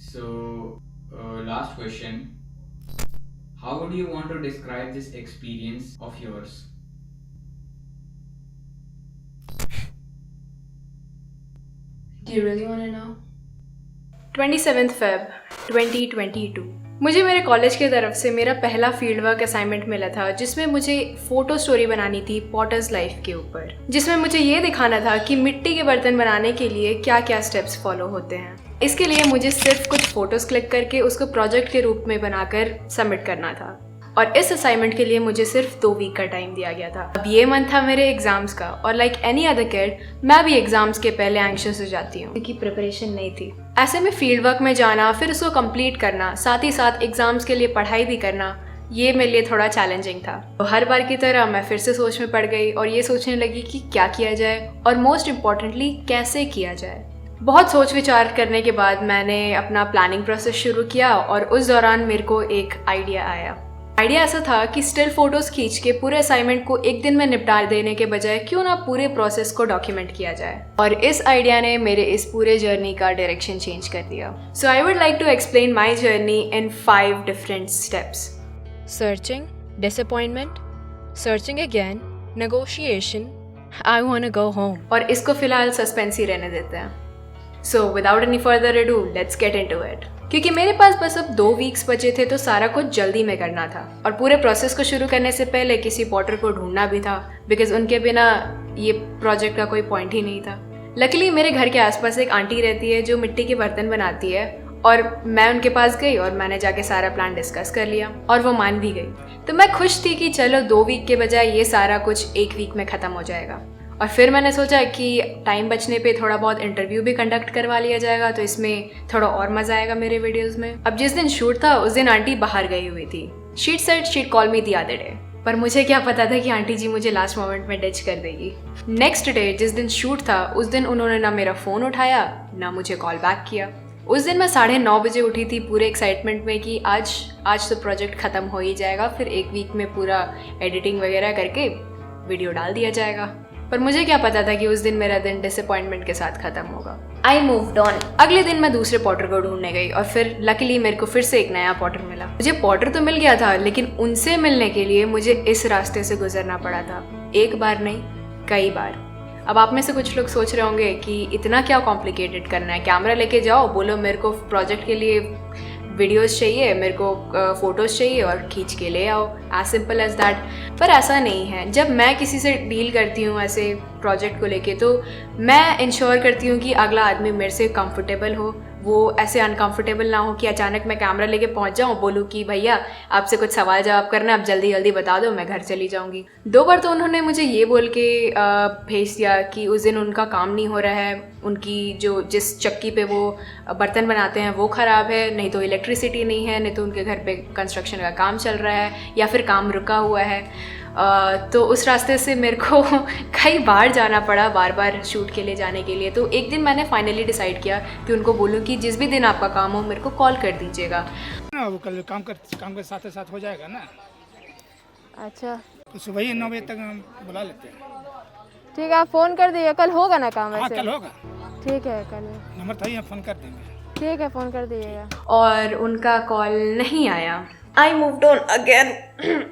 So, last question. How would you want to describe this experience of yours? Do you really want to know? 27 Feb 2022 मुझे मेरे college की तरफ से मेरा पहला फील्ड वर्क असाइनमेंट मिला था जिसमें मुझे फ़ोटो स्टोरी बनानी थी पॉटर्स लाइफ के ऊपर, जिसमें मुझे ये दिखाना था कि मिट्टी के बर्तन बनाने के लिए क्या क्या स्टेप्स फॉलो होते हैं। इसके लिए मुझे सिर्फ कुछ फ़ोटोज़ क्लिक करके उसको प्रोजेक्ट के रूप में बनाकर सबमिट करना था और इस असाइनमेंट के लिए मुझे सिर्फ 2 वीक का टाइम दिया गया था। अब ये मंथ था मेरे एग्ज़ाम्स का और लाइक एनी अदर किड मैं भी एग्ज़ाम्स के पहले एंग्शियस हो जाती हूँ क्योंकि प्रिपरेशन नहीं थी। ऐसे में फील्ड वर्क में जाना, फिर उसको कंप्लीट करना, साथ ही साथ एग्ज़ाम्स के लिए पढ़ाई भी करना, ये मेरे लिए थोड़ा चैलेंजिंग था। तो हर बार की तरह मैं फिर से सोच में पड़ गई और ये सोचने लगी कि क्या किया जाए और मोस्ट इम्पॉर्टेंटली कैसे किया जाए। बहुत सोच विचार करने के बाद मैंने अपना प्लानिंग प्रोसेस शुरू किया और उस दौरान मेरे को एक आइडिया आया। आइडिया ऐसा था कि स्टिल फोटोज़ खींच के पूरे असाइनमेंट को एक दिन में निपटा देने के बजाय क्यों ना पूरे प्रोसेस को डॉक्यूमेंट किया जाए, और इस आइडिया ने मेरे इस पूरे जर्नी का डायरेक्शन चेंज कर दिया। So I would like to explain my journey in 5 different steps. Searching, disappointment, searching again, negotiation, I want to go home. और इसको फिलहाल सस्पेंस ही रहने देते हैं। So without any further ado let's get into it. क्योंकि मेरे पास बस अब 2 वीक्स बचे थे तो सारा कुछ जल्दी में करना था और पूरे प्रोसेस को शुरू करने से पहले किसी पॉटर को ढूंढना भी था बिकॉज उनके बिना ये प्रोजेक्ट का कोई पॉइंट ही नहीं था। लकीली मेरे घर के आसपास एक आंटी रहती है जो मिट्टी के बर्तन बनाती है और मैं उनके पास गई और मैंने जाके सारा प्लान डिस्कस कर लिया और वो मान भी गई। तो मैं खुश थी कि चलो 2 वीक के बजाय ये सारा कुछ 1 वीक में ख़त्म हो जाएगा। और फिर मैंने सोचा कि टाइम बचने पे थोड़ा बहुत इंटरव्यू भी कंडक्ट करवा लिया जाएगा तो इसमें थोड़ा और मज़ा आएगा मेरे वीडियोस में। अब जिस दिन शूट था उस दिन आंटी बाहर गई हुई थी। Sheet said sheet call me the other day, पर मुझे क्या पता था कि आंटी जी मुझे लास्ट मोमेंट में डिच कर देगी। नेक्स्ट डे जिस दिन शूट था उस दिन उन्होंने ना मेरा फ़ोन उठाया ना मुझे कॉल बैक किया। उस दिन मैं 9:30 बजे उठी थी पूरे एक्साइटमेंट में कि आज तो प्रोजेक्ट ख़त्म हो ही जाएगा, फिर 1 वीक में पूरा एडिटिंग वगैरह करके वीडियो डाल दिया जाएगा। पर मुझे क्या पता था कि उस दिन मेरा दिन डिसअपॉइंटमेंट के साथ ख़त्म होगा। आई मूव्ड ऑन। अगले दिन मैं दूसरे पॉटर को ढूंढने गई और फिर लकीली मेरे को फिर से एक नया पॉटर मिला। मुझे पॉटर तो मिल गया था लेकिन उनसे मिलने के लिए मुझे इस रास्ते से गुजरना पड़ा था। एक बार नहीं, कई बार। अब आप में से कुछ लोग सोच रहे होंगे कि इतना क्या कॉम्प्लिकेटेड करना है, कैमरा लेके जाओ, बोलो मेरे को प्रोजेक्ट के लिए वीडियोस चाहिए, मेरे को फ़ोटोज़ चाहिए और खींच के ले आओ, एज सिंपल एज दैट। पर ऐसा नहीं है। जब मैं किसी से डील करती हूँ ऐसे प्रोजेक्ट को लेके तो मैं इंश्योर करती हूँ कि अगला आदमी मेरे से कंफर्टेबल हो, वो ऐसे अनकंफर्टेबल ना हो कि अचानक मैं कैमरा लेके पहुँच जाऊँ, बोलूँ कि भैया आपसे कुछ सवाल जवाब करना, आप जल्दी जल्दी बता दो, मैं घर चली जाऊँगी। 2 बार तो उन्होंने मुझे ये बोल के भेज दिया कि उस दिन उनका काम नहीं हो रहा है, उनकी जिस चक्की पे वो बर्तन बनाते हैं वो ख़राब है, नहीं तो इलेक्ट्रिसिटी नहीं है, नहीं तो उनके घर पे कंस्ट्रक्शन का काम चल रहा है या फिर काम रुका हुआ है। तो उस रास्ते से मेरे को कई बार जाना पड़ा, बार बार शूट के लिए जाने के लिए। तो एक दिन मैंने फाइनली डिसाइड किया कि उनको बोलूँ कि जिस भी दिन आपका काम हो मेरे को कॉल कर दीजिएगा ना, वो कल काम के साथ साथ हो जाएगा ना। अच्छा तो सुबह ही 9 बजे तक हम बुला लेते हैं। ठीक है, आप फ़ोन कर दीजिए, कल होगा ना काम हाँ वैसे? कल होगा, ठीक है, कल नंबर था ही, हम फ़ोन कर देंगे। ठीक है, फ़ोन कर दीजिएगा। और उनका कॉल नहीं आया। I moved on again.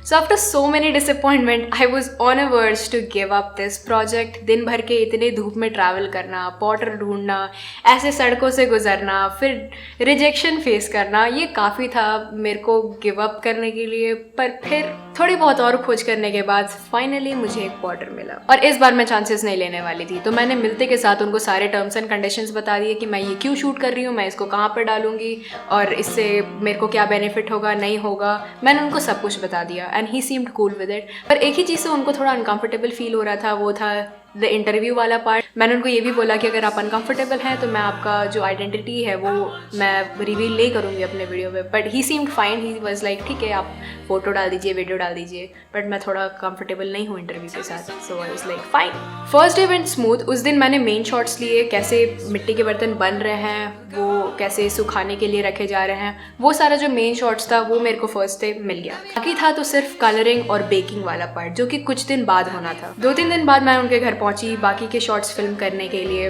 So after so many disappointment I was on a verge to give up this project. दिन भर के इतने धूप में ट्रैवल करना, पॉटर ढूंढना, ऐसे सड़कों से गुजरना, फिर रिजेक्शन फेस करना, ये काफ़ी था मेरे को गिव अप करने के लिए। पर फिर थोड़ी बहुत और खोज करने के बाद फाइनली मुझे एक पॉटर मिला और इस बार मैं चांसेस नहीं लेने वाली थी। तो मैंने मिलते के साथ उनको सारे टर्म्स एंड कंडीशंस बता दिए कि मैं ये क्यों शूट कर रही हूँ, मैं इसको कहाँ पर डालूंगी और इससे मेरे को क्या बेनिफिट होगा, नहीं होगा। मैंने उनको सब कुछ बता दिया and he seemed cool with it. पर एक ही चीज़ से उनको थोड़ा अनकंफर्टेबल फील हो रहा था, वो था द इंटरव्यू वाला पार्ट। मैंने उनको ये भी बोला कि अगर आप अनकंफर्टेबल हैं तो मैं आपका जो आइडेंटिटी है वो मैं रिवील नहीं करूँगी अपने वीडियो में। But he seemed fine, he was like ठीक है आप फोटो डाल दीजिए, वीडियो डाल दीजिए। बट मैं थोड़ा कंफर्टेबल नहीं हूँ इंटरव्यू के साथ, so I was like fine. First day went smooth. उस दिन मैंने मेन शॉट्स लिए, कैसे मिट्टी के बर्तन बन रहे हैं, वो कैसे सुखाने के लिए रखे जा रहे हैं, वो सारा जो मेन शॉट्स था वो मेरे को फर्स्ट डे मिल गया। बाकी था तो सिर्फ कलरिंग और बेकिंग वाला पार्ट जो कि कुछ दिन बाद होना था। 2-3 दिन बाद मैं उनके घर पहुंची बाकी के शॉट्स फिल्म करने के लिए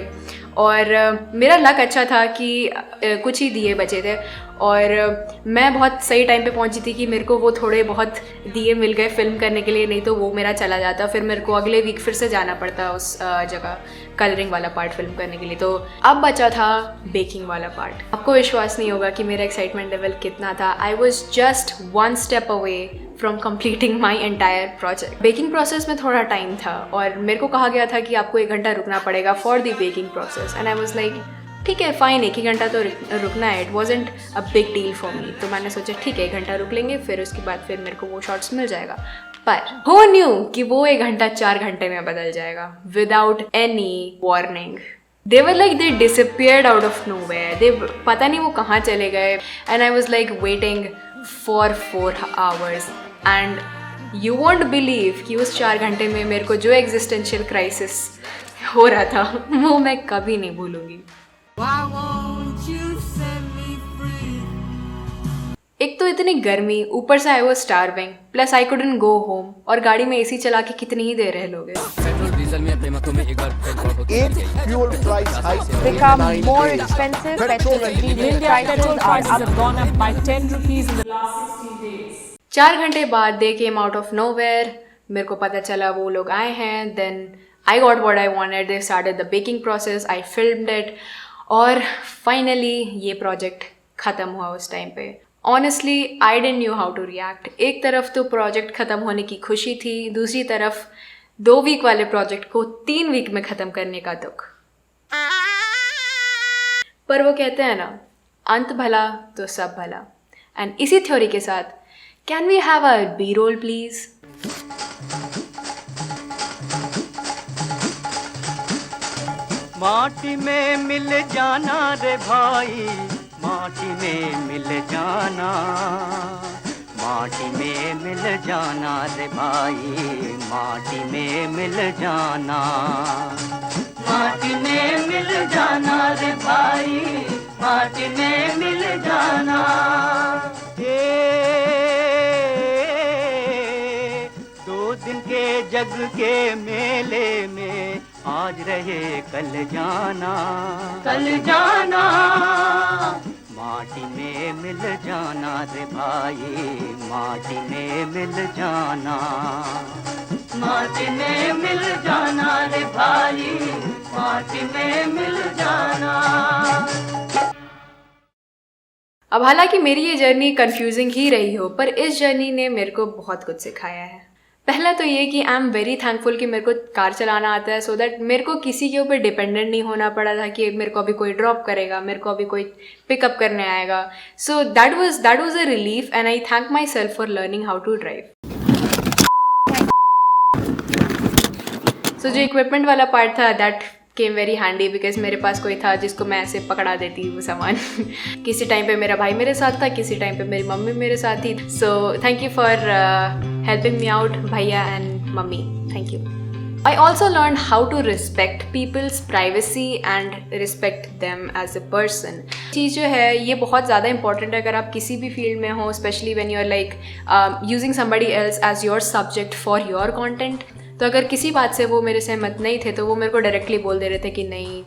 और मेरा लक अच्छा था कि कुछ ही दिए बचे थे और मैं बहुत सही टाइम पे पहुंची थी कि मेरे को वो थोड़े बहुत दिए मिल गए फिल्म करने के लिए, नहीं तो वो मेरा चला जाता, फिर मेरे को अगले वीक फिर से जाना पड़ता उस जगह कलरिंग वाला पार्ट फिल्म करने के लिए। तो अब बचा था बेकिंग वाला पार्ट। आपको विश्वास नहीं होगा कि मेरा एक्साइटमेंट लेवल कितना था। I was just one step away from completing my entire project. Baking process में थोड़ा टाइम था और मेरे को कहा गया था कि आपको 1 घंटा रुकना पड़ेगा for the baking process, and I was like ठीक है फाइन, 1 ही घंटा तो रुकना है, it wasn't a big deal for me. तो मैंने सोचा ठीक है 1 घंटा रुक लेंगे, फिर उसके बाद फिर मेरे को वो शॉट्स मिल जाएगा। पर हो न्यू कि वो 1 घंटा 4 घंटे में बदल जाएगा without any warning. They were like they disappeared out of nowhere. They पता नहीं वो कहाँ चले गए, and I was like waiting for 4 hours and you won't believe कि उस 4 घंटे में मेरे को जो existential crisis हो रहा था वो मैं कभी नहीं भूलूंगी। एक तो इतनी गर्मी, ऊपर से I was starving, plus I couldn't go home, और गाड़ी में एसी चला के कितनी ही देर रह लोगे। fuel price hike Become more expensive. Petrol and diesel prices are up. have gone up by 10 rupees in the last 60 days. 4 घंटे बाद they came out of nowhere, मेरे को पता चला वो लोग आए हैं। Then I got what I wanted, they started the baking process, I filmed it, और फाइनली ये प्रोजेक्ट ख़त्म हुआ उस टाइम पे। Honestly I didn't knew how to react. एक तरफ तो प्रोजेक्ट ख़त्म होने की खुशी थी, दूसरी तरफ 2 वीक वाले प्रोजेक्ट को 3 वीक में ख़त्म करने का दुख। पर वो कहते हैं ना, अंत भला तो सब भला। एंड इसी थ्योरी के साथ can we have a B roll please? माटी में मिल जाना रे भाई, माटी में मिल जाना, माटी में मिल जाना रे भाई, माटी में मिल जाना, माटी में मिल जाना रे भाई, माटी में मिल जाना। दो दिन के जग के मेले में आज रहे कल जाना, कल जाना, माटी में मिल जाना रे भाई, माटी में मिल जाना, माटी में मिल जाना रे भाई, माटी में मिल जाना। अब हालांकि मेरी ये जर्नी कंफ्यूजिंग ही रही हो, पर इस जर्नी ने मेरे को बहुत कुछ सिखाया है। पहला तो ये कि आई एम वेरी थैंकफुल कि मेरे को कार चलाना आता है, सो दैट मेरे को किसी के ऊपर डिपेंडेंट नहीं होना पड़ा था कि मेरे को अभी कोई ड्रॉप करेगा, मेरे को अभी कोई पिकअप करने आएगा। So that was a relief, and I thank myself for learning how to drive. So जो इक्विपमेंट वाला पार्ट था that came very handy, because मेरे पास कोई था जिसको मैं ऐसे पकड़ा देती वो सामान। किसी टाइम पे मेरा भाई मेरे साथ था, किसी टाइम पे मेरी मम्मी मेरे साथ थी। So thank you for helping me out भैया and mummy, thank you. I also learned how to respect people's privacy and respect them as a person. चीज़ जो है ये बहुत ज़्यादा important है अगर आप किसी भी फील्ड में हो, especially when you are like using somebody else as your subject for your content. तो अगर किसी बात से वो मेरे सहमत नहीं थे तो वो मेरे को डायरेक्टली बोल दे रहे थे कि नहीं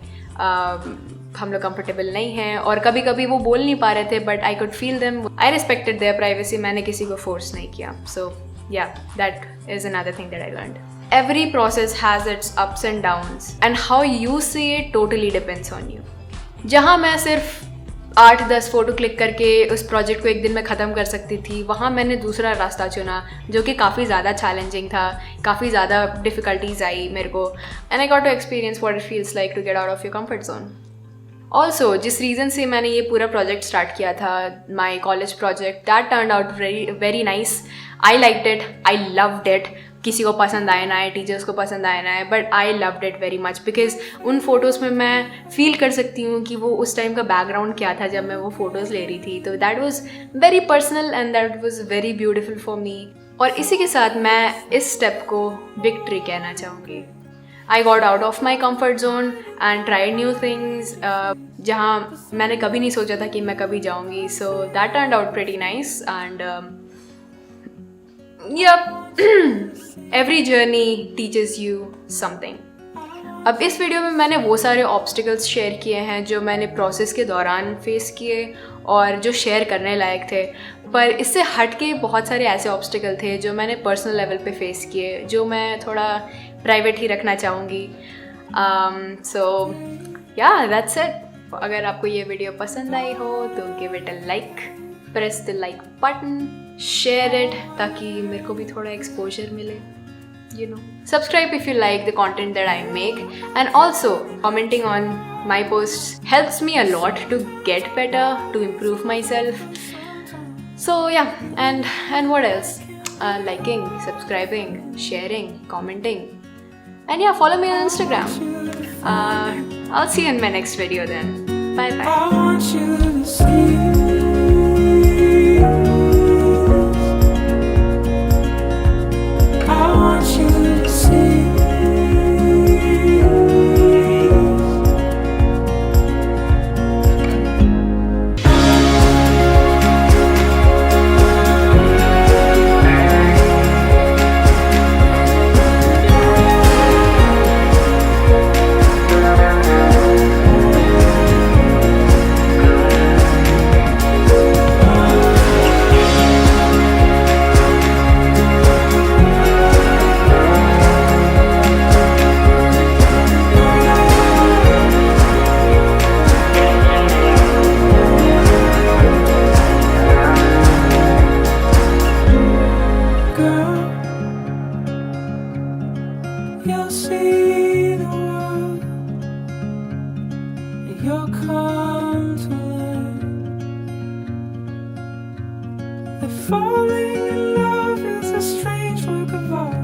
हम लोग कंफर्टेबल नहीं हैं, और कभी कभी वो बोल नहीं पा रहे थे, but I could feel them. I respected their privacy, मैंने किसी को फोर्स नहीं किया। So yeah that is another thing that I learned. Every process has its ups and downs, and how you see it totally depends on you. जहाँ मैं सिर्फ 8-10 photo click करके उस प्रोजेक्ट को एक दिन में ख़त्म कर सकती थी, वहाँ मैंने दूसरा रास्ता चुना जो कि काफ़ी ज़्यादा चैलेंजिंग था, काफ़ी ज़्यादा डिफ़िकल्टीज आई मेरे को, and I got to experience what it feels like to get out of your comfort zone. Also जिस रीज़न से मैंने ये पूरा प्रोजेक्ट स्टार्ट किया था, my college project, that turned out very nice. I liked it, I loved it. किसी को पसंद आए ना आए, टीचर्स को पसंद आए ना आए, but I loved it very much, because उन फ़ोटोज़ में मैं फील कर सकती हूँ कि वो उस टाइम का बैकग्राउंड क्या था जब मैं वो फ़ोटोज़ ले रही थी। तो that was very personal and that was very beautiful for me. और इसी के साथ मैं इस स्टेप को विक्ट्री कहना चाहूँगी। I got out of my comfort zone and tried new things जहाँ मैंने कभी नहीं सोचा था कि मैं कभी जाऊँगी। So that turned out pretty nice and yep, every journey teaches you something. अब इस वीडियो में मैंने वो सारे ऑब्स्टिकल्स शेयर किए हैं जो मैंने प्रोसेस के दौरान फेस किए और जो शेयर करने लायक थे, पर इससे हट के बहुत सारे ऐसे ऑब्स्टिकल थे जो मैंने पर्सनल लेवल पे फेस किए, जो मैं थोड़ा प्राइवेट ही रखना चाहूँगी। सो या दैट्स इट। अगर आपको ये वीडियो पसंद आई हो तो give it a like, press the like button, share it ताकि मेरे को भी थोड़ा एक्सपोजर मिले, you know. Subscribe if you like the content that I make, and also commenting on my posts helps me a lot to get better, to improve myself. So yeah, and what else? Liking, subscribing, sharing, commenting, and yeah, follow me on Instagram. I'll see you in my next video then. Bye bye. I want you to see. I want you to see. You'll see the world, and you'll come to learn that falling in love is a strange work of art.